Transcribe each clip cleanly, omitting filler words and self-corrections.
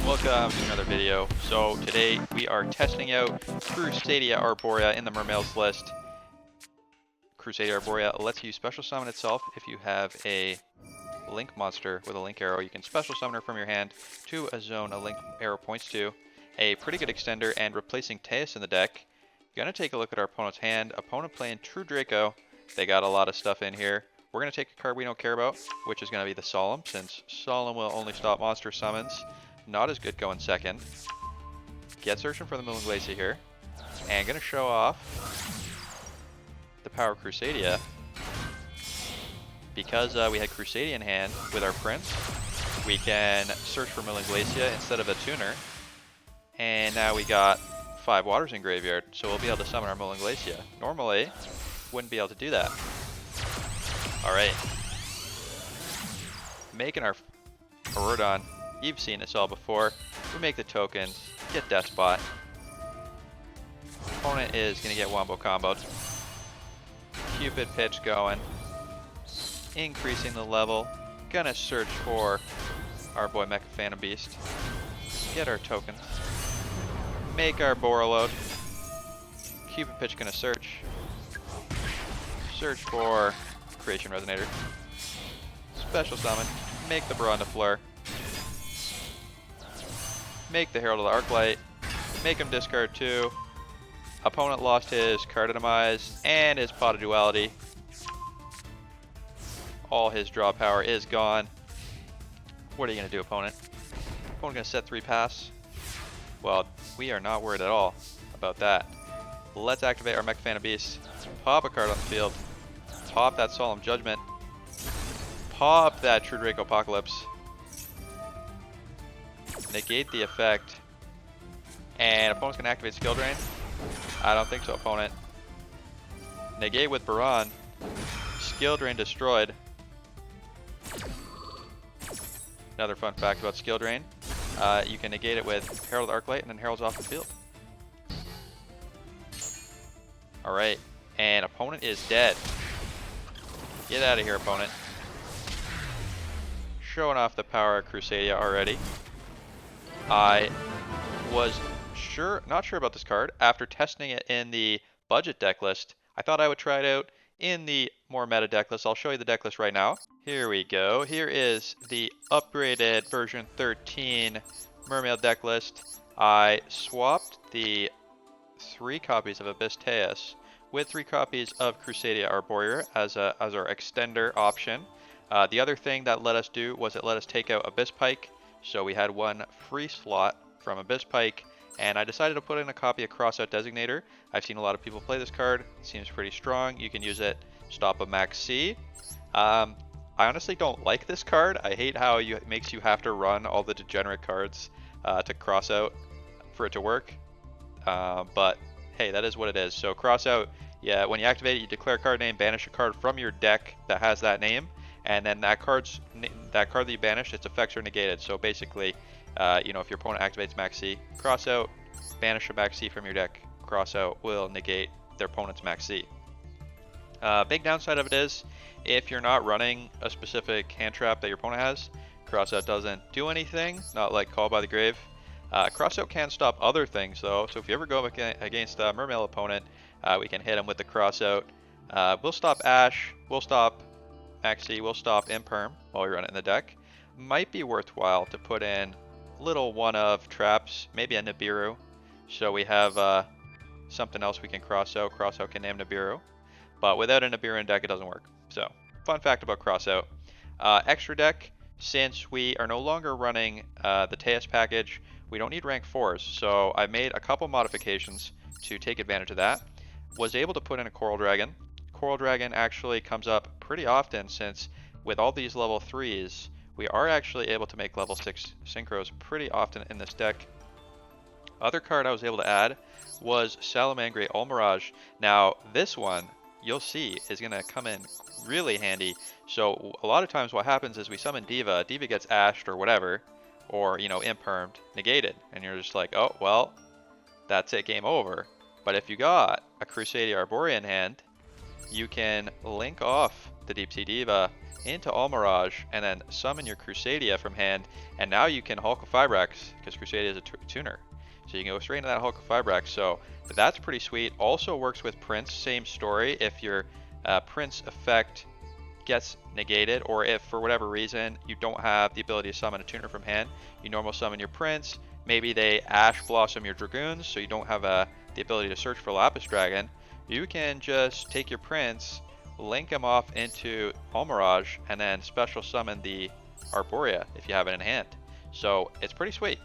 Welcome to another video. So today we are testing out Crusadia Arborea in the Mermail's list. Crusadia Arborea lets you special summon itself if you have a link monster with a link arrow. You can special summon her from your hand to a zone a link arrow points to. A pretty good extender and replacing Teus in the deck. Gonna take a look at our opponent's hand. Opponent playing True Draco. They got a lot of stuff in here. We're gonna take a card we don't care about, which is gonna be the Solemn, since Solemn will only stop monster summons. Not as good going second. Get searching for the Moon Glacier here. And gonna show off the power of Crusadia. Because we had Crusadia in hand with our Prince, we can search for Milling Glacier instead of a tuner. And now we got 5 waters in graveyard, so we'll be able to summon our Milling Glacier. Normally, wouldn't be able to do that. Alright. Making our Aurodon. You've seen this all before. We make the tokens, get Despot. Opponent is going to get Wombo comboed. Cupid pitch going. Increasing the level. Gonna search for our boy Mecha Phantom Beast. Get our tokens. Make our Borreload. Cupid pitch gonna search. Search for Creation Resonator. Special summon. Make the Baronda Fleur. Make the Herald of the Arclight. Make him discard 2. Opponent lost his Cardinamize and his Pot of Duality. All his draw power is gone. What are you going to do, opponent? Opponent going to set 3 pass? Well, we are not worried at all about that. Let's activate our Mecha Phantom Beast. Pop a card on the field. Pop that Solemn Judgment. Pop that True Draco Apocalypse. Negate the effect. And opponent's gonna activate Skill Drain? I don't think so, opponent. Negate with Baron. Skill Drain destroyed. Another fun fact about Skill Drain. You can negate it with Herald Arclight and then Herald's off the field. Alright. And opponent is dead. Get out of here, opponent. Showing off the power of Crusadia already. I was not sure about this card. After testing it in the budget deck list, I thought I would try it out in the more meta deck list. I'll show you the deck list right now. Here we go. Here is the upgraded version 13 Mermail deck list. I swapped the 3 copies of Abyss Teus with 3 copies of Crusadia Arborea as our extender option. The other thing that let us do was it let us take out Abyss Pike. So we had 1 free slot from Abyss Pike, and I decided to put in a copy of Crossout Designator. I've seen a lot of people play this card. It seems pretty strong. You can use it, stop a Max C. I honestly don't like this card. I hate how it makes you have to run all the degenerate cards to cross out for it to work. But hey, that is what it is. So Crossout, yeah, when you activate it, you declare a card name, banish a card from your deck that has that name. And then that card that you banished, its effects are negated. So basically, if your opponent activates Max C, cross out, banish a Max C from your deck. Cross out will negate their opponent's Max C. Big downside of it is, if you're not running a specific hand trap that your opponent has, cross out doesn't do anything. Not like Call by the Grave. Cross out can stop other things though. So if you ever go against a Mermail opponent, we can hit him with the cross out. We'll stop Ash. We'll stop Maxi, will stop Imperm while we run it in the deck. Might be worthwhile to put in little one-of traps, maybe a Nibiru. So we have something else we can cross out. Cross out can name Nibiru. But without a Nibiru in deck, it doesn't work. So, fun fact about cross out. Extra deck, since we are no longer running the Teus package, we don't need rank 4s. So I made a couple modifications to take advantage of that. Was able to put in a Coral Dragon. Coral Dragon actually comes up pretty often, since with all these level 3s, we are actually able to make level 6 synchros pretty often in this deck. Other card I was able to add was Salamangre Almirage. Now this one, you'll see, is going to come in really handy. So a lot of times what happens is we summon Diva, Diva gets ashed or whatever, or impermed, negated, and you're just like, oh well, that's it, game over. But if you got a Crusadia Arborea in hand, you can link off the Deep Sea Diva, into Almirage, and then summon your Crusadia from hand, and now you can Hulk of Fibrax, because Crusadia is a tuner. So you can go straight into that Hulk of Fibrax, so that's pretty sweet. Also works with Prince, same story. If your Prince effect gets negated, or if for whatever reason you don't have the ability to summon a tuner from hand, you normal summon your Prince. Maybe they Ash Blossom your Dragoons, so you don't have the ability to search for Lapis Dragon. You can just take your Prince, link him off into Almirage, and then special summon the Arborea if you have it in hand. So it's pretty sweet.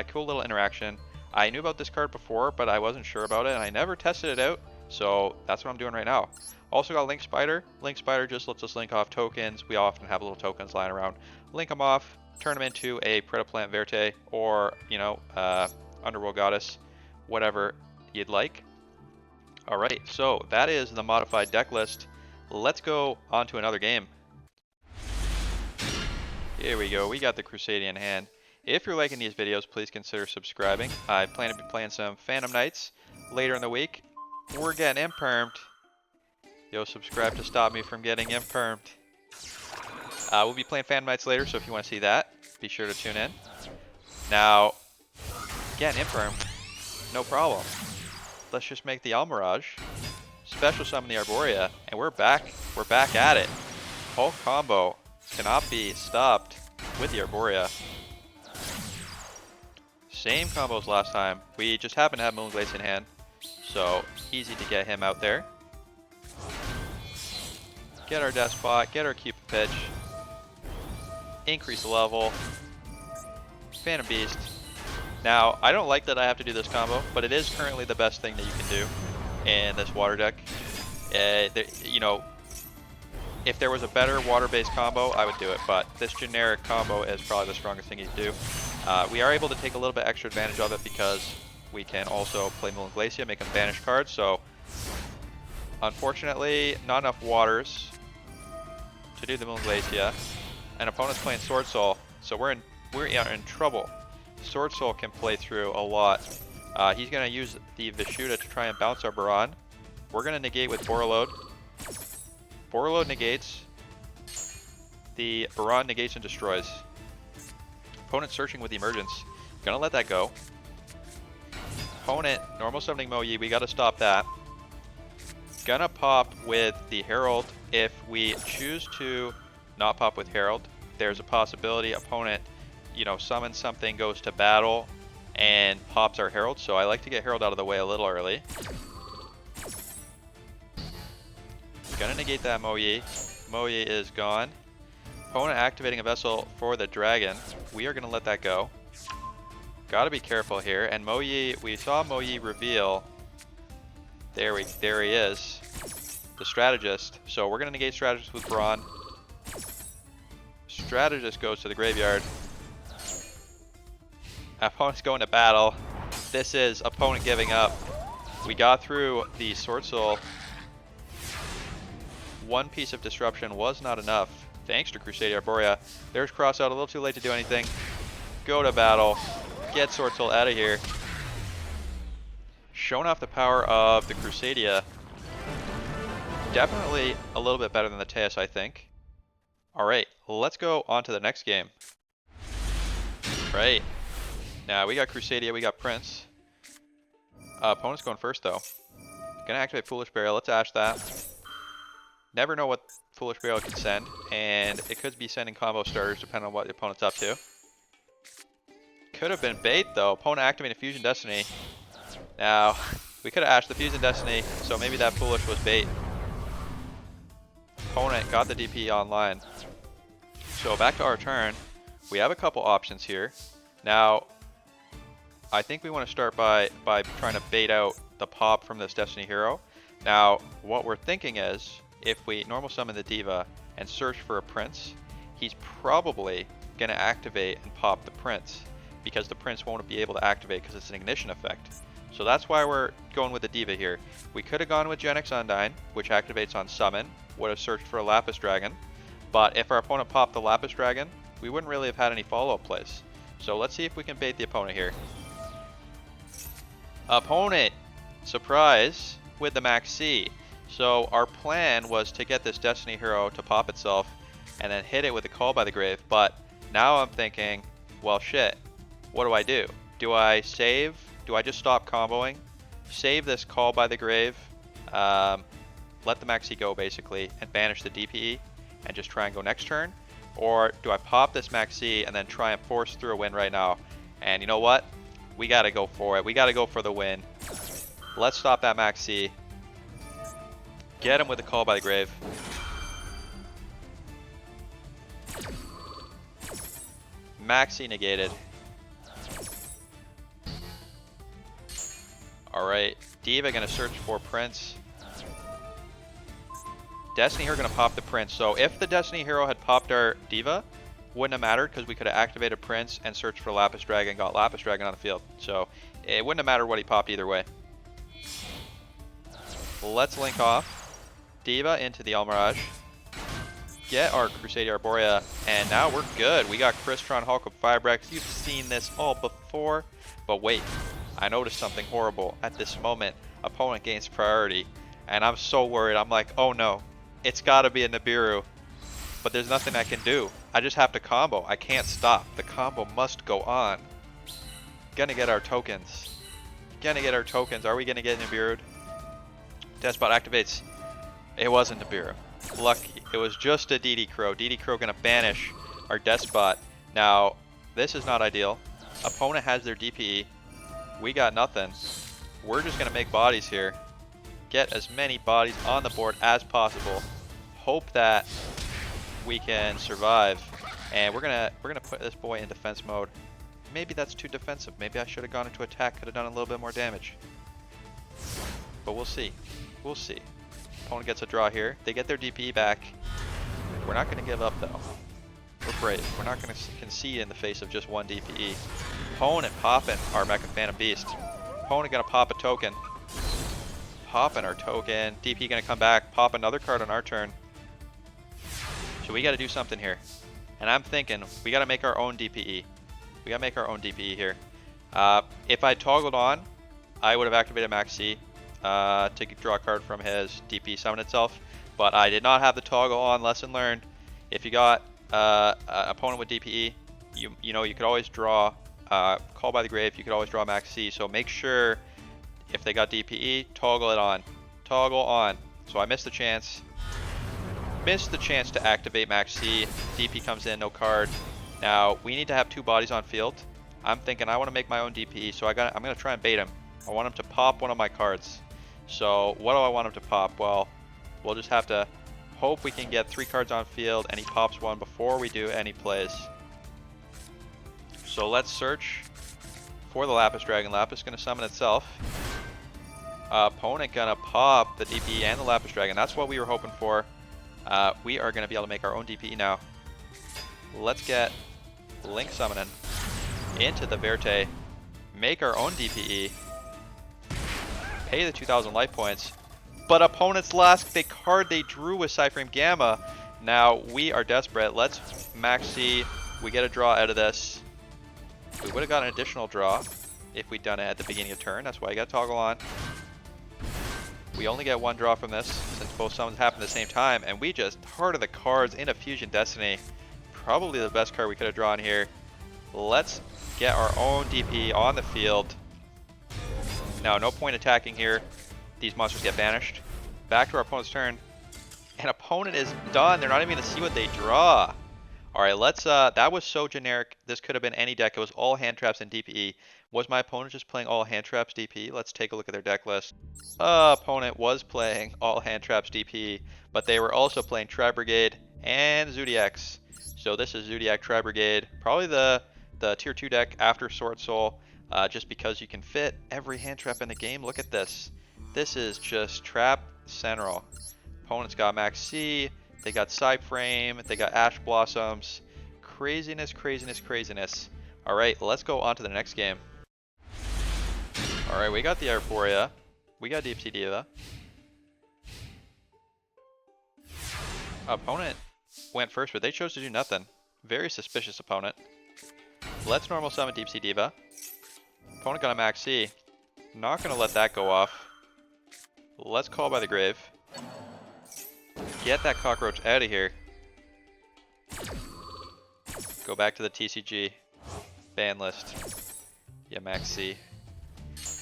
Cool little interaction. I knew about this card before, but I wasn't sure about it, and I never tested it out, so that's what I'm doing right now. Also got Link Spider. Link Spider just lets us link off tokens. We often have little tokens lying around. Link them off, turn them into a Predaplant Verte, or, you know, Underworld Goddess, whatever you'd like. Alright, so that is the modified deck list. Let's go on to another game. Here we go, we got the Crusadia in hand. If you're liking these videos, please consider subscribing. I plan to be playing some Phantom Knights later in the week. We're getting impermed. Yo, subscribe to stop me from getting impermed. We'll be playing Phantom Knights later, so if you want to see that, be sure to tune in. Now, getting impermed, no problem. Let's just make the Almirage, special summon the Arborea, and we're back at it. Hulk combo cannot be stopped with the Arborea. Same combos last time. We just happen to have Moonglace in hand, so easy to get him out there. Get our Despot, get our Cupid Pitch, increase the level, Phantom Beast. Now, I don't like that I have to do this combo, but it is currently the best thing that you can do in this water deck. You know, if there was a better water-based combo, I would do it, but this generic combo is probably the strongest thing you can do. We are able to take a little bit extra advantage of it because we can also play Moonglacia, make them banish cards, so unfortunately, not enough waters to do the Moonglacia. And opponent's playing Sword Soul, so we're in trouble. Sword Soul can play through a lot. He's going to use the Vishuddha to try and bounce our Baron. We're going to negate with Borreload. Borreload negates. The Baron negates and destroys. Opponent searching with Emergence. Gonna let that go. Opponent normal summoning Mo Yi. We gotta stop that. Gonna pop with the Herald. If we choose to not pop with Herald, there's a possibility opponent, you know, summons something, goes to battle, and pops our Herald. So I like to get Herald out of the way a little early. Gonna negate that Mo Yi. Mo Yi is gone. Opponent activating a vessel for the dragon. We are going to let that go. Got to be careful here. And Mo Yi, we saw Mo Yi reveal. There he is. The strategist. So we're going to negate strategist with Brawn. Strategist goes to the graveyard. Opponent's going to battle. This is opponent giving up. We got through the Sword Soul. One piece of disruption was not enough. Thanks to Crusadia Arborea. There's cross out, a little too late to do anything. Go to battle. Get Sword Soul out of here. Showing off the power of the Crusadia. Definitely a little bit better than the Teus, I think. Alright, let's go on to the next game. Right. Now we got Crusadia, we got Prince. Opponent's going first though. Gonna activate Foolish Burial, let's Ash that. Never know what Foolish Burial can send, and it could be sending combo starters depending on what the opponent's up to. Could have been bait though. Opponent activating Fusion Destiny. Now, we could have ashed the Fusion Destiny, so maybe that Foolish was bait. Opponent got the DP online. So back to our turn. We have a couple options here. Now, I think we want to start by trying to bait out the pop from this Destiny Hero. Now, what we're thinking is, if we normal summon the Diva and search for a Prince, he's probably going to activate and pop the Prince, because the Prince won't be able to activate because it's an ignition effect. So that's why we're going with the Diva here. We could have gone with Genix Undyne, which activates on summon, would have searched for a Lapis Dragon, but if our opponent popped the Lapis Dragon, we wouldn't really have had any follow-up plays. So let's see if we can bait the opponent here. Opponent, surprise, with the Max C. So our plan was to get this Destiny Hero to pop itself and then hit it with a Call by the Grave. But now I'm thinking, well, shit, what do? Do I save? Do I just stop comboing? Save this Call by the Grave, let the Maxi go basically, and banish the DPE, and just try and go next turn? Or do I pop this Maxi and then try and force through a win right now? And you know what? We gotta go for it. We gotta go for the win. Let's stop that Maxi. Get him with the Call by the Grave. Maxi negated. Alright, Diva gonna search for Prince. Destiny Hero gonna pop the Prince. So if the Destiny Hero had popped our Diva, wouldn't have mattered because we could have activated Prince and searched for Lapis Dragon, got Lapis Dragon on the field. So it wouldn't have mattered what he popped either way. Let's link off Diva into the Almirage. Get our Crusadia Arborea, and now we're good. We got Crystron, Hulk with Firebrex. You've seen this all before, but wait, I noticed something horrible. At this moment, opponent gains priority, and I'm so worried. I'm like, oh no, it's gotta be a Nibiru, but there's nothing I can do. I just have to combo. I can't stop. The combo must go on. Gonna get our tokens. Gonna get our tokens. Are we gonna get Nibiru'd? Despot activates. It wasn't Nibiru. Lucky. It was just a DD Crow. DD Crow gonna banish our Despot. Now, this is not ideal. Opponent has their DPE. We got nothing. We're just gonna make bodies here. Get as many bodies on the board as possible. Hope that we can survive. And we're gonna put this boy in defense mode. Maybe that's too defensive. Maybe I should have gone into attack. Could have done a little bit more damage. But we'll see. We'll see. Opponent gets a draw here. They get their DPE back. We're not going to give up though. We're brave. We're not going to concede in the face of just one DPE. Opponent popping our Mecha Phantom Beast. Opponent going to pop a token. Popping our token. DPE going to come back. Pop another card on our turn. So we got to do something here. And I'm thinking we got to make our own DPE. We got to make our own DPE here. If I toggled on, I would have activated Maxi to draw a card from his DP summon itself, but I did not have the toggle on. Lesson learned. If you got an opponent with DPE, you know you could always draw Call by the Grave. You could always draw Maxi. So make sure if they got DPE, toggle it on. Toggle on. So I missed the chance. Missed the chance to activate Maxi. DP comes in, no card. Now we need to have two bodies on field. I'm thinking I want to make my own DPE, so I'm gonna try and bait him. I want him to pop one of my cards. So what do I want him to pop? Well, we'll just have to hope we can get 3 cards on field and he pops one before we do any plays. So let's search for the Lapis Dragon. Lapis gonna summon itself. Opponent gonna pop the DPE and the Lapis Dragon. That's what we were hoping for. We are gonna be able to make our own DPE now. Let's get Link summoning into the Verte. Make our own DPE. Pay the 2,000 life points. But opponent's last big card they drew was Cyframe Gamma. Now we are desperate. Let's Maxi. We get a draw out of this. We would have got an additional draw if we'd done it at the beginning of turn. That's why I got toggle on. We only get 1 draw from this since both summons happen at the same time. And we just Heart of the Cards into Fusion Destiny. Probably the best card we could have drawn here. Let's get our own DP on the field. Now, no point attacking here. These monsters get banished. Back to our opponent's turn. And opponent is done. They're not even going to see what they draw. Alright, let's, that was so generic. This could have been any deck. It was all hand traps and DPE. Was my opponent just playing all hand traps DPE? Let's take a look at their deck list. Opponent was playing all hand traps DPE, but they were also playing Tri-Brigade and Zodiacs. So this is Zodiac Tri-Brigade. Probably the tier 2 deck after Sword Soul. Just because you can fit every hand trap in the game. Look at this. This is just trap central. Opponent's got Maxi. They got Cyframe. They got Ash Blossoms. Craziness, craziness, craziness. Alright, let's go on to the next game. Alright, we got the Arborea. We got Deep Sea Diva. Opponent went first, but they chose to do nothing. Very suspicious opponent. Let's normal summon Deep Sea Diva. Opponent got a Maxi. Not going to let that go off. Let's Call by the Grave. Get that cockroach out of here. Go back to the TCG ban list. Yeah, Max C.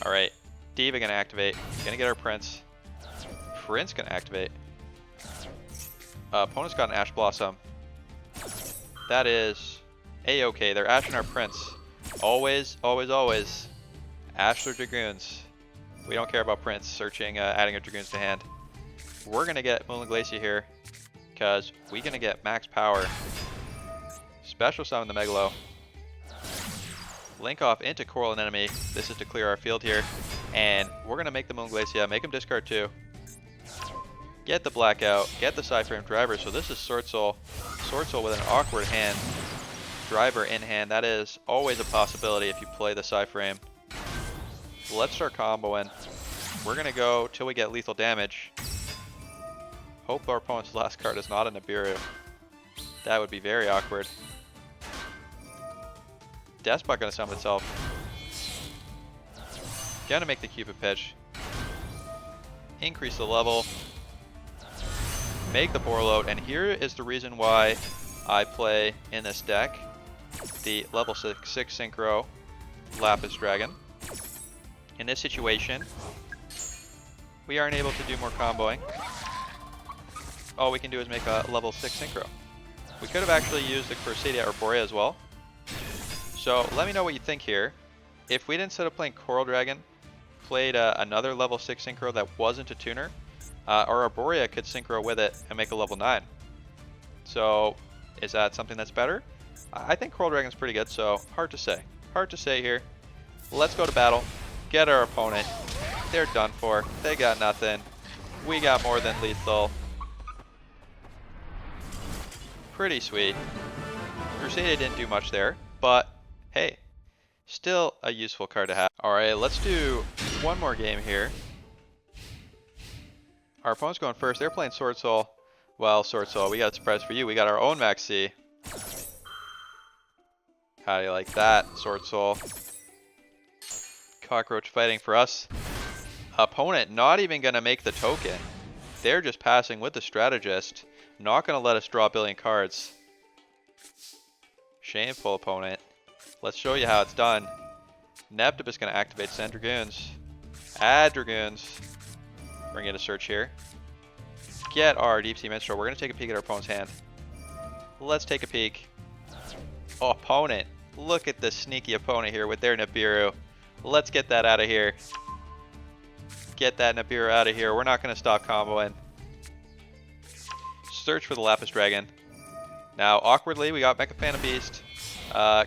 Alright. Diva gonna activate. Gonna get our Prince. Prince gonna activate. Opponent's got an Ash Blossom. That is A-okay. They're ashing our Prince. Always, always, always. Ash their Dragoons. We don't care about Prince searching, adding our Dragoons to hand. We're gonna get Moonlit Glacier here, because we're gonna get max power. Special summon the Megalo. Link off into Coral and Enemy. This is to clear our field here. And we're gonna make the Moonlit Glacier, make him discard 2. Get the Blackout, get the Psyframe Driver. So this is Sword Soul. Sword Soul with an awkward hand. Driver in hand. That is always a possibility if you play the Psyframe. Let's start comboing. We're gonna go till we get lethal damage. Hope our opponent's last card is not a Nibiru. That would be very awkward. Despot gonna summon itself. Gonna make the Cupid pitch. Increase the level. Make the Borload, and here is the reason why I play in this deck the level 6 Synchro Lapis Dragon. In this situation, we aren't able to do more comboing. All we can do is make a level 6 Synchro. We could have actually used the Crusadia or Borea as well. So let me know what you think here. If we didn't, instead of playing Coral Dragon, played another level 6 Synchro that wasn't a tuner, or our Borea could Synchro with it and make a level 9. So is that something that's better? I think Coral Dragon's pretty good, so hard to say. Hard to say here. Let's go to battle. Get our opponent. They're done for. They got nothing. We got more than lethal. Pretty sweet. Crusadia didn't do much there, but hey, still a useful card to have. Alright, let's do one more game here. Our opponent's going first. They're playing Sword Soul. Well, Sword Soul, we got a surprise for you. We got our own Max C. How do you like that, Sword Soul? Cockroach fighting for us. Opponent not even going to make the token. They're just passing with the strategist. Not going to let us draw a billion cards. Shameful opponent. Let's show you how it's done. Neptune is going to activate, send Dragoons. Add Dragoons. Bring in a search here. Get our Deep Sea Minstrel. We're going to take a peek at our opponent's hand. Let's take a peek. Oh, opponent. Look at this sneaky opponent here with their Nibiru. Let's get that out of here. Get that Nibiru out of here. We're not going to stop comboing. Search for the Lapis Dragon. Now, awkwardly, we got Mecha Phantom Beast,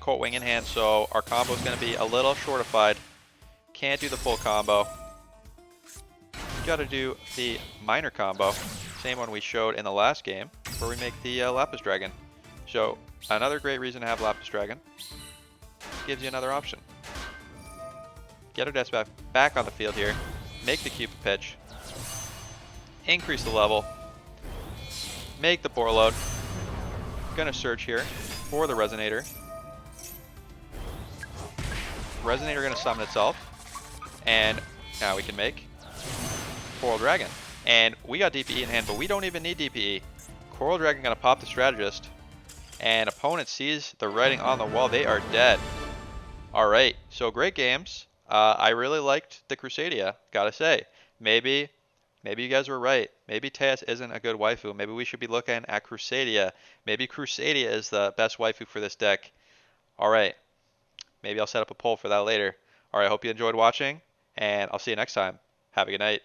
Colt Wing in hand, so our combo is going to be a little shortified. Can't do the full combo. Got to do the minor combo, same one we showed in the last game, where we make the Lapis Dragon. So, another great reason to have Lapis Dragon. Gives you another option. Get our Despot back on the field here. Make the Cupid pitch. Increase the level. Make the Borload. Gonna search here for the Resonator. Resonator gonna summon itself. And now we can make Coral Dragon. And we got DPE in hand, but we don't even need DPE. Coral Dragon gonna pop the Strategist. And opponent sees the writing on the wall. They are dead. Alright, so great games. I really liked the Crusadia, gotta say. Maybe you guys were right. Maybe Teus isn't a good waifu. Maybe we should be looking at Crusadia. Maybe Crusadia is the best waifu for this deck. Alright, maybe I'll set up a poll for that later. Alright, I hope you enjoyed watching, and I'll see you next time. Have a good night.